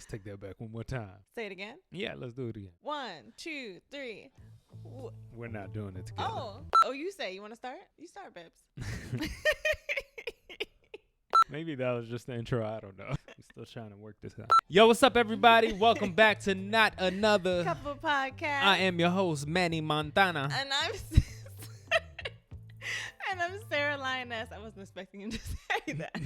take that back one more time. Say it again. Yeah, let's do it again. 1, 2, 3. We're not doing it together. Oh, you say you want to start? You start, Babs. Maybe that was just the intro. I don't know. I'm still trying to work this out. Yo, what's up, everybody? Welcome back to Not Another Couple podcast. I am your host, Manny Montana. And I'm Sarah Lioness. I wasn't expecting him to say that.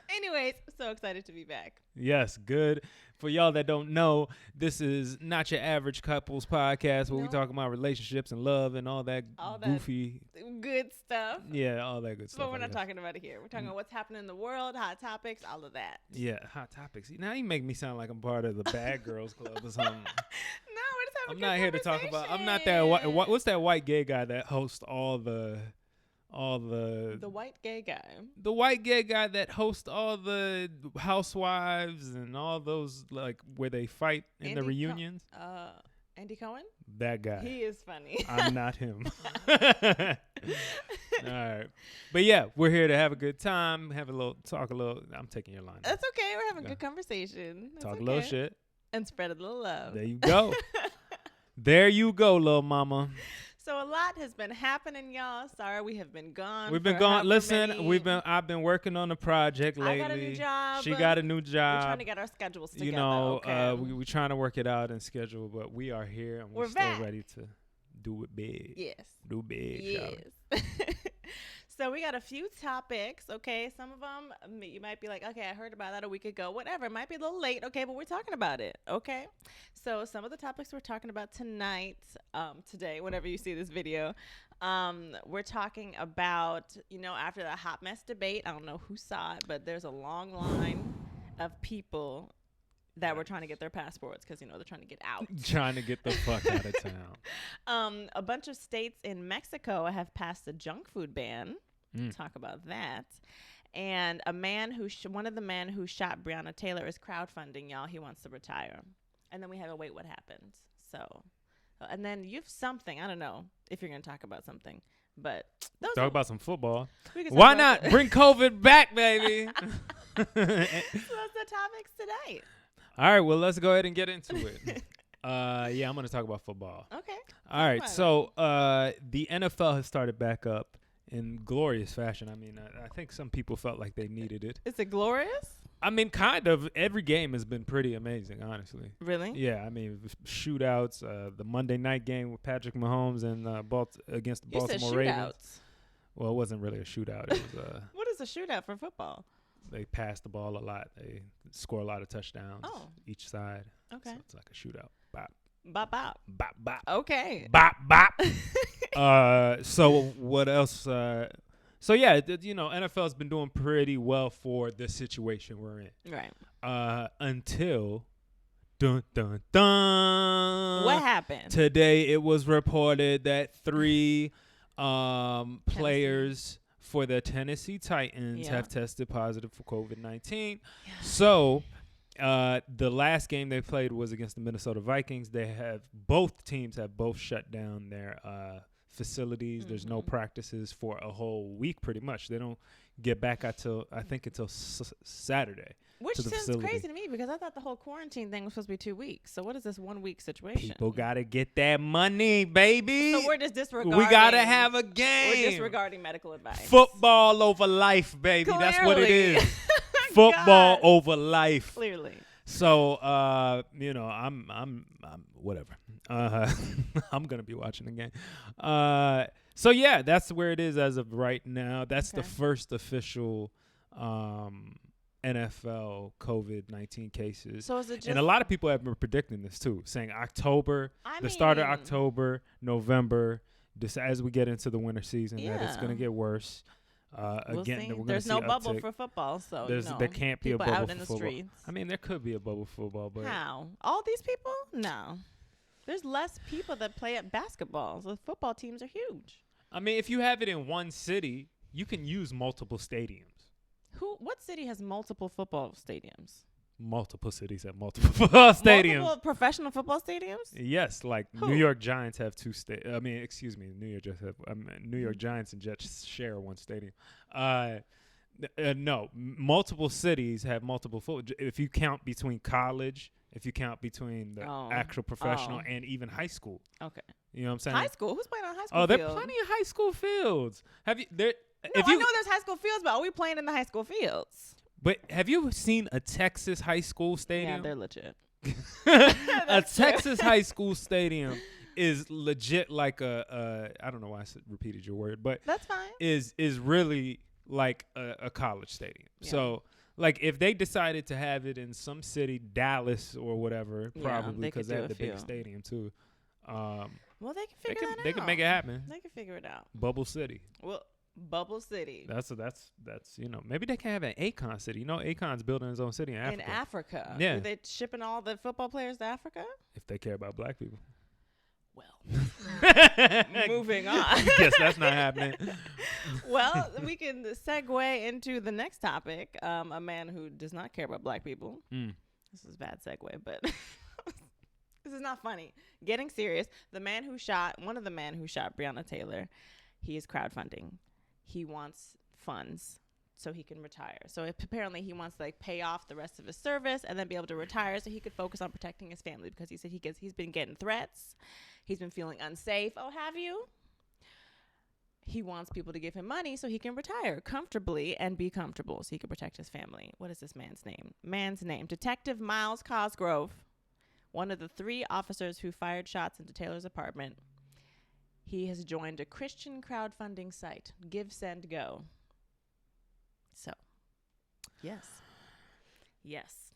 Anyways, so excited to be back. Yes, good. For y'all that don't know, this is not your average couples podcast where we talk about relationships and love and all that goofy good stuff. Yeah, all that good stuff. But we're not talking about it here. We're talking about what's happening in the world, hot topics, all of that. Yeah, hot topics. Now you make me sound like I'm part of the Bad Girls Club or something. No, we're just having I'm not here to talk about. I'm not that. What's that white gay guy that hosts all the white gay guy. The white gay guy that hosts all the housewives and all those, like, where they fight in the reunions. Andy Cohen? That guy. He is funny. I'm not him. All right. But yeah, we're here to have a good time, talk a little. I'm taking your line. That's okay. We're having a good conversation. Talk a little shit. And spread a little love. There you go. There you go, little mama. So a lot has been happening, y'all. Sorry, we have been gone. We've been gone. Listen, I've been working on a project lately. I got a new job. She got a new job. We're trying to get our schedules together. You know, okay. we're trying to work it out and schedule, but we are here and we're still ready to do it big. Yes. Do big. Yes. So we got a few topics, okay? Some of them, you might be like, okay, I heard about that a week ago. Whatever. It might be a little late, okay? But we're talking about it, okay? So some of the topics we're talking about tonight, today, whenever you see this video, we're talking about, after the hot mess debate, I don't know who saw it, but there's a long line of people that were trying to get their passports because, they're trying to get out. Trying to get the fuck out of town. A bunch of states in Mexico have passed a junk food ban. Talk about that. And one of the men who shot Breonna Taylor is crowdfunding, y'all. He wants to retire. And then we have a wait, what happened? So, and then you have something. I don't know if you're going to talk about something, but talk about some football. Why not bring COVID back, baby? So that's the topics today. All right, well, let's go ahead and get into it. Yeah, I'm going to talk about football. Okay. All right, so the NFL has started back up in glorious fashion. I mean, I think some people felt like they needed it. Is it glorious? I mean, kind of. Every game has been pretty amazing, honestly. Really? Yeah, I mean, shootouts, the Monday night game with Patrick Mahomes and against the Baltimore Ravens. Well, it wasn't really a shootout. It was What is a shootout for football? They pass the ball a lot. They score a lot of touchdowns each side. Okay. So it's like a shootout. Bop. Bop, bop. Bop, bop. Okay. Bop, bop. So what else? So yeah, NFL's been doing pretty well for the situation we're in. Right. Until dun dun dun. What happened? Today it was reported that 3 players for the Tennessee Titans have tested positive for COVID-19. Yeah. So the last game they played was against the Minnesota Vikings. Both teams have shut down their facilities. Mm-hmm. There's no practices for a whole week pretty much. They don't get back until Saturday. Which sounds crazy to me because I thought the whole quarantine thing was supposed to be 2 weeks. So what is this 1 week situation? People got to get that money, baby. So we're just disregarding. We got to have a game. We're disregarding medical advice. Football over life, baby. Clearly. That's what it is. Football over life. Clearly. So, I'm whatever. I'm going to be watching the game. So, yeah, that's where it is as of right now. That's the first official NFL COVID-19 cases. So is it just, and a lot of people have been predicting this, too, saying start of October, November, as we get into the winter season, that it's going to get worse. We'll see. There's no bubble for football, so there can't be a bubble out in for the football. Streets. I mean, there could be a bubble for football, but how? All these people? No. There's less people that play at basketball. So football teams are huge. I mean, if you have it in one city, you can use multiple stadiums. What city has multiple football stadiums? Multiple cities have multiple football stadiums. Multiple professional football stadiums? Yes, like New York Giants have 2 New York Giants and Jets share one stadium. No, multiple cities have multiple if you count between college, if you count between the actual professional and even high school. Okay. You know what I'm saying? High school? Who's playing on high school field? field? There are plenty of high school fields. Have you there? No, I know there's high school fields, but are we playing in the high school fields? But have you seen a Texas high school stadium? Yeah, they're legit. A Texas high school stadium is legit like I don't know why I repeated your word, but that's fine. Is really like a college stadium. Yeah. So like if they decided to have it in some city, Dallas or whatever, probably because they have the big stadium too. Well, they can figure that out. They can make it happen. They can figure it out. Bubble City. Well, Bubble City. That's maybe they can have an Akon City. You know, Akon's building his own city in Africa. In Africa. Yeah. Are they shipping all the football players to Africa? If they care about black people. Well, moving on. I guess that's not happening. Well, we can segue into the next topic. A man who does not care about black people. This is a bad segue, but this is not funny. Getting serious. One of the men who shot Breonna Taylor, he is crowdfunding. He wants funds so he can retire. So apparently he wants to like pay off the rest of his service and then be able to retire so he could focus on protecting his family, because he said he's been getting threats. He's been feeling unsafe. Oh, have you? He wants people to give him money so he can retire comfortably and be comfortable so he can protect his family. What is this man's name? Detective Miles Cosgrove, one of the 3 officers who fired shots into Taylor's apartment. He has joined a Christian crowdfunding site, Give, Send, Go. So, yes,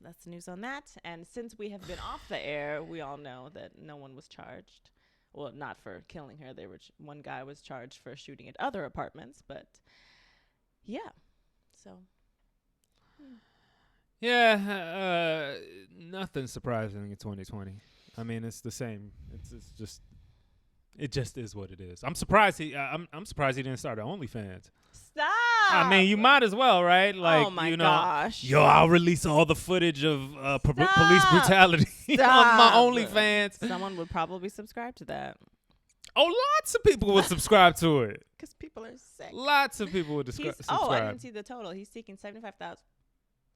that's the news on that. And since we have been off the air, we all know that no one was charged. Well, not for killing her. One guy was charged for shooting at other apartments, but yeah. So. Yeah, nothing surprising in 2020. I mean, it's the same. It just is what it is. I'm surprised I'm surprised he didn't start an OnlyFans. Stop. I mean, you might as well, right? Like, oh my gosh. I'll release all the footage of police brutality on my OnlyFans. Someone would probably subscribe to that. Oh, lots of people would subscribe to it. Because people are sick. Lots of people would subscribe. Oh, I didn't see the total. He's seeking $75,000.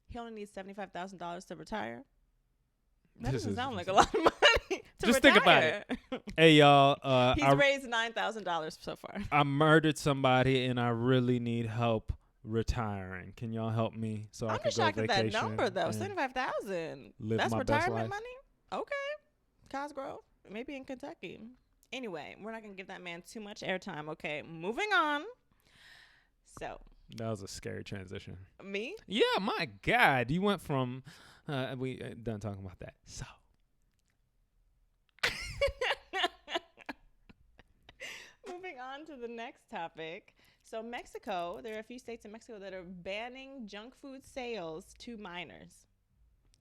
He only needs $75,000 to retire. That doesn't sound like a lot of money to Just retire. think about it. Hey, y'all. He's raised $9,000 so far. I murdered somebody, and I really need help retiring. Can y'all help me so I can go vacation? I'm shocked at that number, though. $75,000. That's retirement money? Okay. Cosgrove. Maybe in Kentucky. Anyway, we're not going to give that man too much airtime, okay? Moving on. So. That was a scary transition. Me? Yeah, my God. You went from... we done talking about that. So. Moving on to the next topic. So Mexico, there are a few states in Mexico that are banning junk food sales to minors.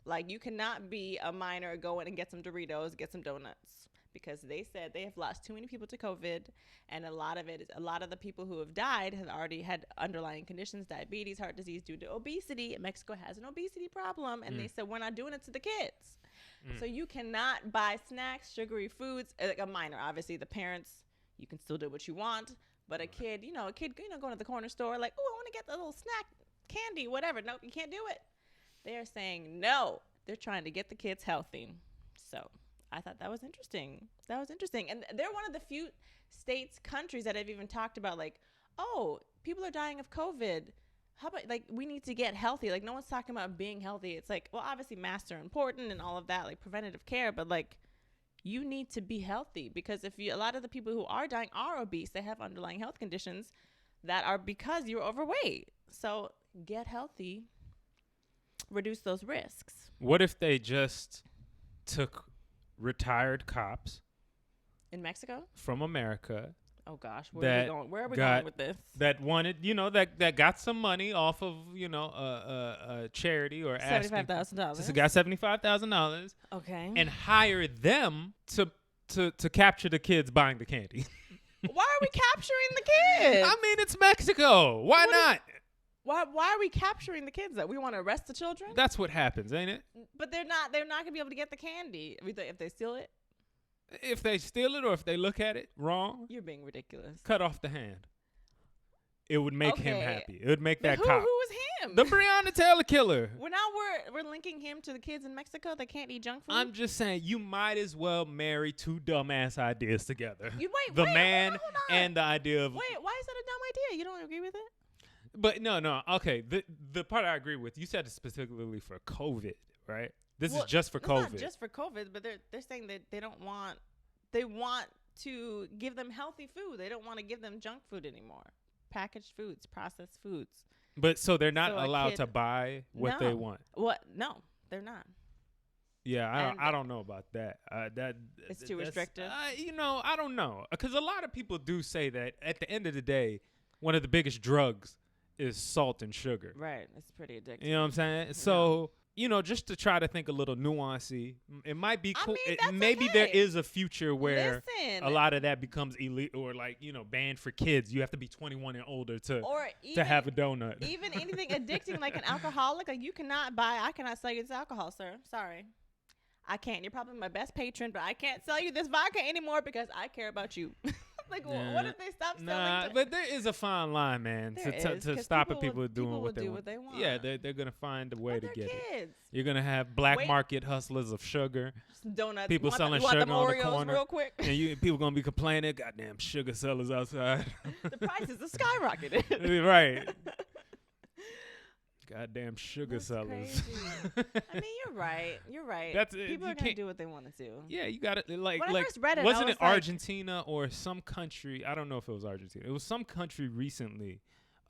Like, you cannot be a minor, go in and get some Doritos, get some donuts. Because they said they have lost too many people to COVID, and a lot of the people who have died have already had underlying conditions, diabetes, heart disease due to obesity. And Mexico has an obesity problem, and they said we're not doing it to the kids. So you cannot buy snacks, sugary foods. Like a minor, obviously, the parents, you can still do what you want, but a kid, going to the corner store, like, oh, I want to get the little snack, candy, whatever. Nope, you can't do it. They are saying no. They're trying to get the kids healthy. So. I thought that was interesting. And they're one of the few countries that have even talked about, like, oh, people are dying of COVID. How about, like, we need to get healthy? Like, no one's talking about being healthy. It's like, well, obviously masks are important and all of that, like preventative care, but, like, you need to be healthy, because a lot of the people who are dying are obese. They have underlying health conditions that are because you're overweight. So get healthy, reduce those risks. What if they just took retired cops in Mexico from America? Oh gosh, where are we going with this? That wanted, that got some money off of, a charity or $75,000. Just got $75,000. Okay. And hire them to capture the kids buying the candy. Why are we capturing the kids? I mean, it's Mexico. Why not? Why are we capturing the kids? That we want to arrest the children? That's what happens, ain't it? But they're not gonna be able to get the candy if they steal it. If they steal it or if they look at it wrong, you're being ridiculous. Cut off the hand. It would make him happy. It would make that cop. Who was him. The Breonna Taylor killer. We're linking him to the kids in Mexico that can't eat junk food. I'm just saying, you might as well marry two dumbass ideas together. Wait, man hold on. and the idea of. Wait, why is that a dumb idea? You don't agree with it? But no. Okay, the part I agree with, you said it specifically for COVID, right? This is just for COVID. It's not just for COVID, but they're saying that they want to give them healthy food. They don't want to give them junk food anymore. Packaged foods, processed foods. But so they're not allowed to buy what they want. What? No, they're not. Yeah, I don't know about that. It's too restrictive. I don't know, because a lot of people do say that at the end of the day, one of the biggest drugs is salt and sugar. Right, it's pretty addictive. You know what I'm saying? Yeah. So just to try to think a little nuancy, it might be cool. Maybe okay. There is a future where Listen, a lot of that becomes illegal or banned for kids. You have to be 21 and older to have a donut. Even anything addicting like an alcoholic, like I cannot sell you this alcohol, sir. Sorry. I can't. You're probably my best patron, but I can't sell you this vodka anymore because I care about you. What if they stop selling? But there is a fine line, man, to stop people doing what they want. Yeah, they're gonna find a way to get it. You're gonna have black market hustlers of sugar, donuts, people selling sugar on the corner, real quick. And people gonna be complaining, goddamn sugar sellers outside. The prices are skyrocketed. Right. Goddamn sugar That's sellers. I mean, you're right. People are gonna do what they want to do. Yeah, you got to like. When I first read it, wasn't it Argentina or some country? I don't know if it was Argentina. It was some country recently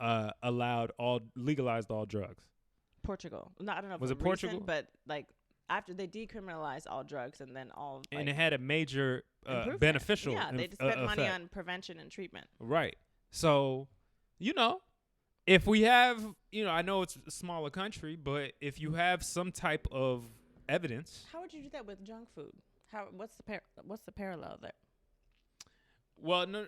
legalized all drugs. Portugal. No, I don't know. If was it Portugal? But after they decriminalized all drugs and then all. And it had a major beneficial. Yeah, they just spent money on prevention and treatment. Right. So, if we have, I know it's a smaller country, but if you have some type of evidence. How would you do that with junk food? What's the parallel there? Well, no,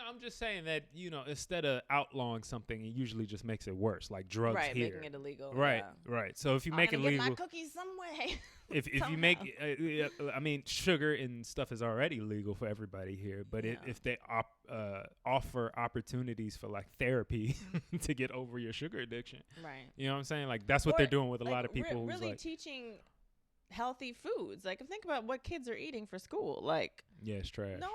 I'm just saying that, instead of outlawing something, it usually just makes it worse, like drugs right, here. making it illegal. Right, yeah. right. So if you make it legal. Get my cookies some way. If you make, sugar and stuff is already legal for everybody here, but if they offer opportunities for like therapy to get over your sugar addiction, right? You know what I'm saying? Like that's what they're doing with a lot of people. Really teaching healthy foods. Like think about what kids are eating for school. Like it's trash. No,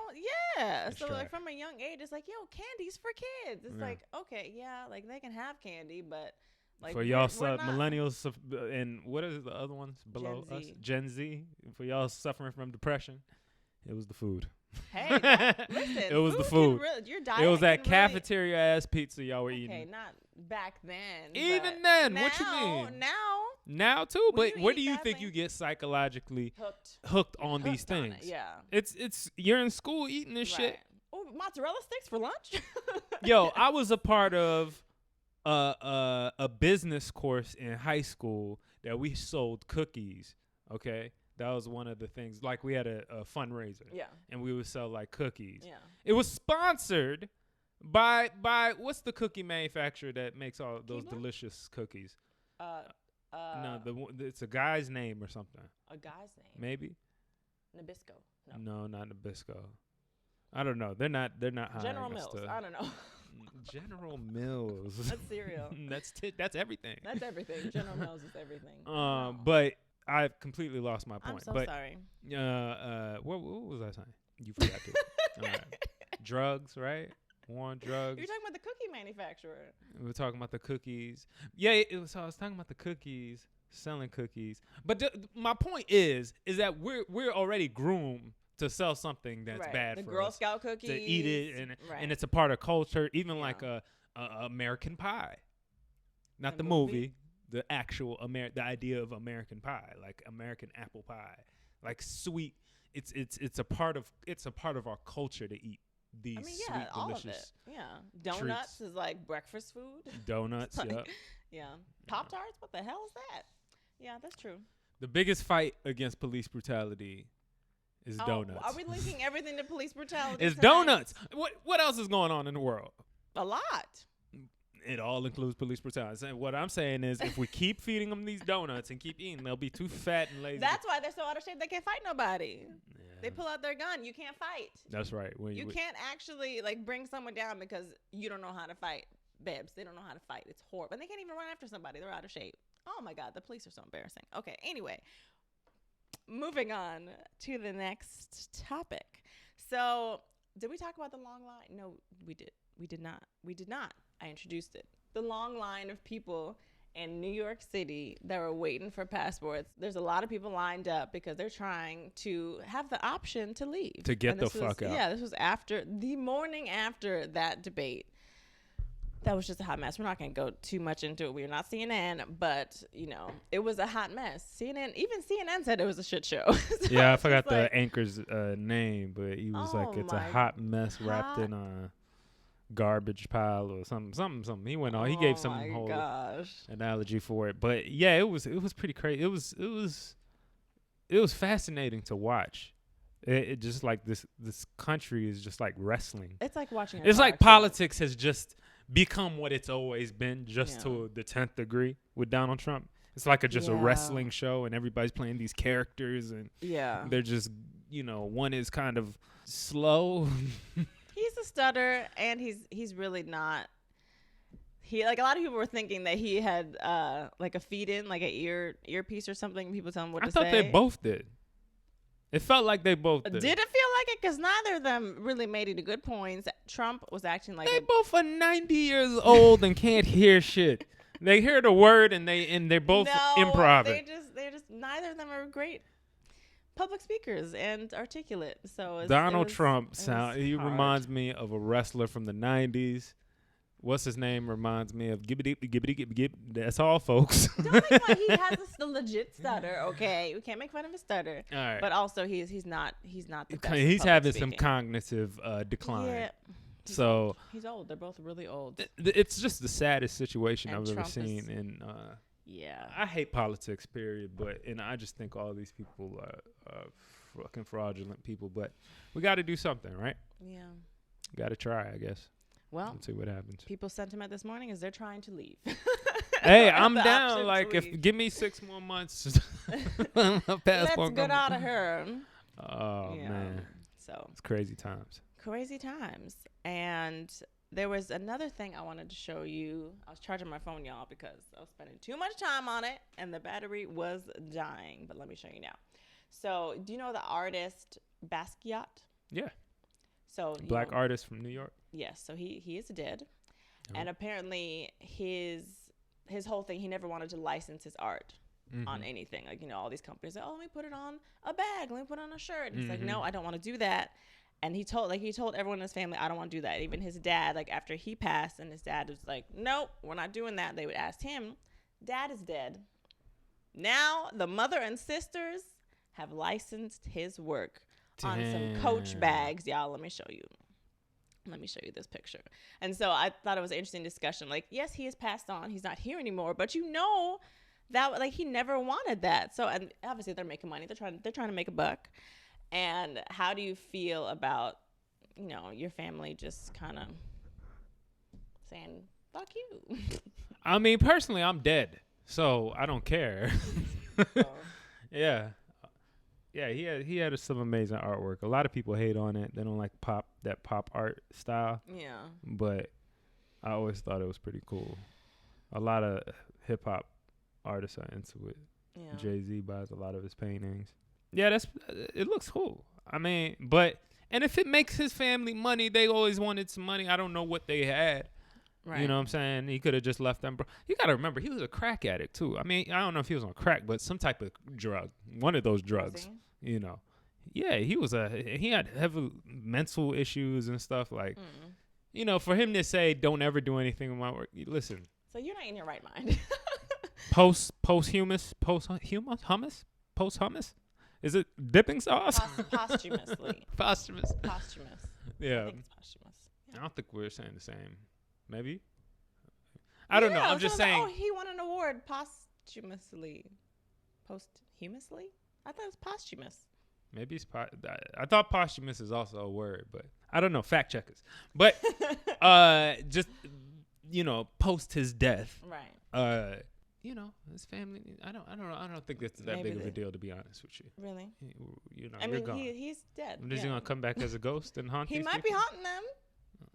yeah. It's so trash. like from a young age, it's like candy's for kids. It's like okay, like they can have candy, but. Like for y'all millennials and what is the other ones below us? Gen Z. For y'all suffering from depression, it was the food. Hey, listen. It was the food. Your diet. It was that cafeteria ass pizza y'all were eating. Okay, not back then. Even then, now, what you mean? Now too. But where do you think you get psychologically hooked on these things? Yeah. It's you're in school eating this shit. Oh, mozzarella sticks for lunch. Yo, I was a part of a business course in high school that we sold cookies. Okay, that was one of the things. Like we had a fundraiser. Yeah. And we would sell like cookies. Yeah. It was sponsored by what's the cookie manufacturer that makes all those delicious cookies? No, it's a guy's name or something. A guy's name. Maybe. Nabisco. No, not Nabisco. I don't know. They're not hiring General Mills. I don't know. General Mills. That's cereal. That's everything. That's everything. General Mills is everything. But I completely lost my point. I'm so sorry. What was I saying? You forgot to. All right. Drugs, right? Drugs. You're talking about the cookie manufacturer. We were talking about the cookies. Yeah, I was talking about the cookies, selling cookies. But my point is that we're already groomed to sell something that's bad for us. The Girl Scout cookies. To eat it, and it's a part of culture, even like a American Pie. Not the movie, the actual the idea of American Pie, like American apple pie. Like sweet, it's a part of our culture to eat these sweet, delicious. Yeah. Donuts is like breakfast food. Donuts, yeah. Pop-Tarts, what the hell is that? Yeah, that's true. The biggest fight against police brutality is donuts. Are we linking everything to police brutality? It's donuts. What else is going on in the world? A lot. It all includes police brutality. So what I'm saying is, if we keep feeding them these donuts and keep eating, they'll be too fat and lazy. That's why they're so out of shape. They can't fight nobody. Yeah. They pull out their gun. You can't fight. That's right. You can't actually bring someone down because you don't know how to fight. babes. They don't know how to fight. It's horrible. And they can't even run after somebody. They're out of shape. Oh my God, the police are so embarrassing. Okay, anyway, moving on to the next topic. So, did we talk about the long line? No, we did. We did not. I introduced it. The long line of people in New York City that were waiting for passports. There's a lot of people lined up because they're trying to have the option to leave. To get the fuck out. Yeah, this was after the morning after that debate. That was just a hot mess. We're not going to go too much into it. We're not CNN, but, you know, it was a hot mess. Even CNN said it was a shit show. So yeah, I forgot the anchor's name, but he was like, it's a hot mess wrapped in a garbage pile or something. He went on. He gave some whole analogy for it. But, yeah, it was pretty crazy. It was fascinating to watch. It just like this country is just like wrestling. It's like watching It's like politics has just become what it's always been, just to the 10th degree with Donald Trump. It's like a wrestling show, and everybody's playing these characters, and they're just, you know, one is kind of slow. He's a stutter, and he's really not. Like a lot of people were thinking that he had like a feed-in, like an earpiece or something. People tell him what to say. I thought they both did. It felt like they both did. Did it feel like it? Because neither of them really made any good points. Trump was acting like they both are 90 years old and can't hear shit. They hear the word and they're both improv. They're just neither of them are great public speakers and articulate. So Donald Trump reminds me of a wrestler from the 90s. What's his name reminds me of gibbity. That's all, folks. Don't make fun. He has a legit stutter. Okay, we can't make fun of his stutter. All right. But also he's not the best. He's having some cognitive decline. Yeah. He's old. They're both really old. It's just the saddest situation And I've ever Trump seen. And I hate politics, period. And I just think all these people are fucking fraudulent people. But we got to do something, right? Yeah. Got to try, I guess. Well, let's see what happens. People's sentiment this morning is they're trying to leave. Hey, I'm down. Like, give me 6 more months. Let's get out of here. Oh, man. So it's crazy times. Crazy times. And there was another thing I wanted to show you. I was charging my phone, y'all, because I was spending too much time on it, and the battery was dying. But let me show you now. So, do you know the artist Basquiat? Yeah. So Black artist from New York. Yes, so he is dead, and apparently his whole thing, he never wanted to license his art on anything. Like, you know, all these companies say, oh, let me put it on a bag, let me put it on a shirt. And he's like, no, I don't want to do that. And he told everyone in his family, I don't want to do that. Even his dad, like after he passed, and his dad was like, nope, we're not doing that. They would ask him, Dad is dead. Now the mother and sisters have licensed his work. Damn. On some Coach bags, y'all. Let me show you this picture. And so I thought it was an interesting discussion. Like, yes, he has passed on. He's not here anymore. But you know that, like, he never wanted that. So, and obviously they're making money. They're trying to make a buck. And how do you feel about, you know, your family just kind of saying, fuck you? I mean, personally, I'm dead. So I don't care. Yeah. Yeah, he had some amazing artwork. A lot of people hate on it. They don't like that pop art style. Yeah. But I always thought it was pretty cool. A lot of hip hop artists are into it. Yeah. Jay-Z buys a lot of his paintings. Yeah, it looks cool. I mean, and if it makes his family money, they always wanted some money. I don't know what they had. Right. You know what I'm saying? He could have just left them. You got to remember, he was a crack addict, too. I mean, I don't know if he was on crack, but some type of drug. One of those drugs, you know. Yeah, he had heavy mental issues and stuff. Like, you know, for him to say, don't ever do anything with my work, listen. So you're not in your right mind. Post-hummus? Is it dipping sauce? Posthumously. Posthumous. Yeah. I think it's posthumous. Yeah. I don't think we're saying the same. Maybe. I don't know. I'm just saying. He won an award posthumously. Posthumously? I thought it was posthumous. Maybe it's I thought posthumous is also a word, but I don't know. Fact checkers. But just, you know, post his death. Right. You know, his family. I don't know. I don't think it's that big of a deal, to be honest with you. Really? You know, I mean, gone. He's dead. Is he gonna come back as a ghost and haunt? He might be haunting them.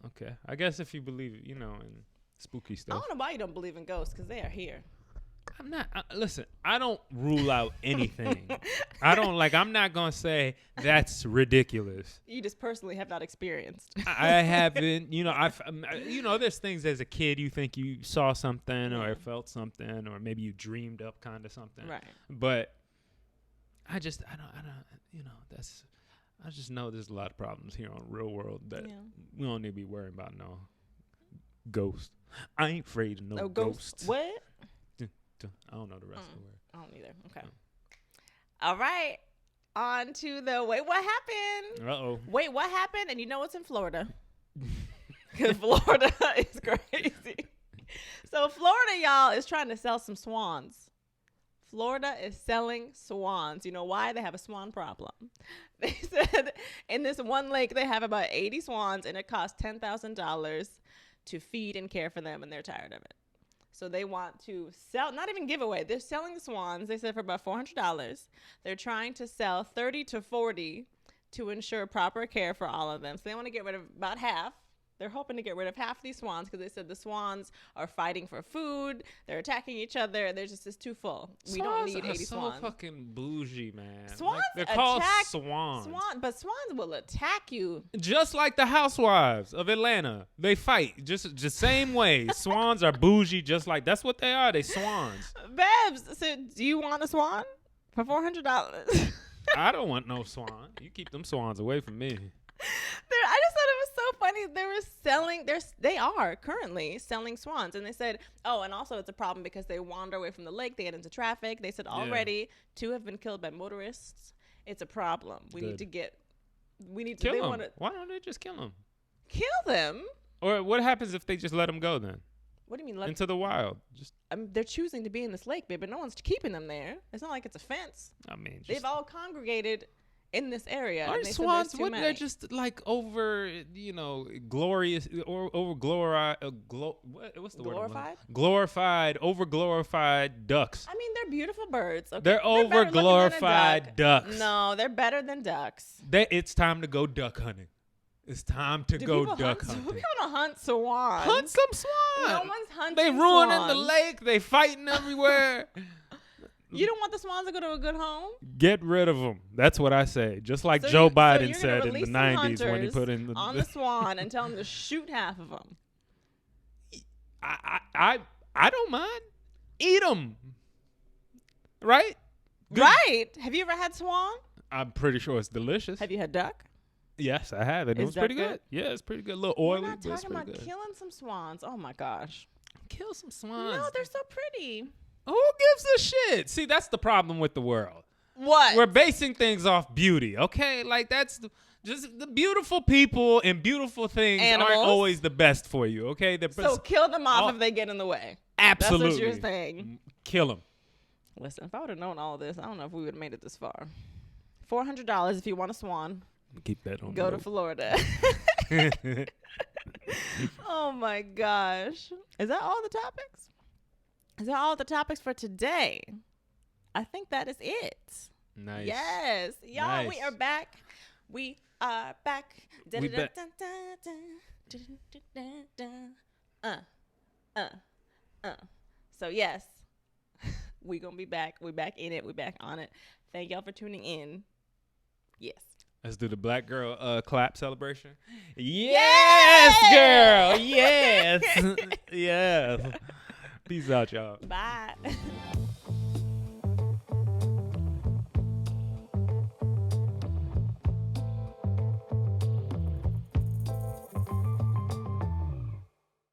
Okay, I guess if you believe, you know, and spooky I stuff. don't know why you don't believe in ghosts, because they are here. I'm not. Listen, I don't rule out anything. I'm not gonna say that's ridiculous. You just personally have not experienced. I haven't. There's things as a kid you think you saw something or felt something or maybe you dreamed up kind of something. Right. But I just know there's a lot of problems here on Real World that we don't need to be worrying about no ghost. I ain't afraid of no ghosts. What? I don't know the rest of the word. I don't either. Okay. All right. On to the wait, what happened? Uh-oh. Wait, what happened? And you know it's in Florida. Because Florida is crazy. So Florida, y'all, is trying to sell some swans. Florida is selling swans. You know why? They have a swan problem. They said in this one lake, they have about 80 swans, and it costs $10,000 to feed and care for them, and they're tired of it. So they want to sell, not even give away. They're selling the swans, they said, for about $400. They're trying to sell 30 to 40 to ensure proper care for all of them. So they want to get rid of about half. They're hoping to get rid of half of these swans because they said the swans are fighting for food. They're attacking each other. It's too full. We don't need 80 swans. So fucking bougie, man. Swans they're called swans. But swans will attack you. Just like the housewives of Atlanta. They fight just same way. Swans are bougie just like that's what they are. They swans. Babs, so do you want a swan for $400? I don't want no swan. You keep them swans away from me. I just thought it was so funny. They are currently selling swans. And they said, and also it's a problem because they wander away from the lake. They get into traffic. They said already 2 have been killed by motorists. It's a problem. We need to kill them. Why don't they just kill them? Kill them? Or what happens if they just let them go then? What do you mean? Into the wild? They're choosing to be in this lake, babe, but no one's keeping them there. It's not like it's a fence. I mean, they've all congregated in this area. Aren't swans, they're just like over, glorious or over what's the glorified? Word? Glorified, over glorified ducks. I mean, they're beautiful birds. Okay? They're over glorified ducks. No, they're better than ducks. It's time to go duck hunting. It's time to go duck hunting. People want to hunt swans. Hunt some swans. No one's hunting They ruining the lake. They fighting everywhere. You don't want the swans to go to a good home? Get rid of them. That's what I say. Just like Joe Biden said in the 90s when he put in on the swan and tell them to shoot half of them. I don't mind. Eat them. Right? Good. Right. Have you ever had swan? I'm pretty sure it's delicious. Have you had duck? Yes, I have. It was pretty good. Yeah, it's pretty good. A little oily, We're not but it's talking pretty about good. Killing some swans. Oh, my gosh. Kill some swans. No, they're so pretty. Who gives a shit? See, that's the problem with the world. What? We're basing things off beauty, okay? Like, that's just the beautiful people and beautiful things aren't always the best for you, okay? So kill them off if they get in the way. Absolutely. That's what you're saying. Kill them. Listen, if I would have known all of this, I don't know if we would have made it this far. $400 if you want a swan. Keep that on. Go to Florida. Oh, my gosh. Is that all the topics? Is that all the topics for today? I think that is it. Nice. Yes. Y'all, nice. We are back. We are back. We back. So, yes. We going to be back. We back in it. We back on it. Thank y'all for tuning in. Yes. Let's do the black girl clap celebration. Yes, girl. Yes. Yes. Peace out, y'all. Bye.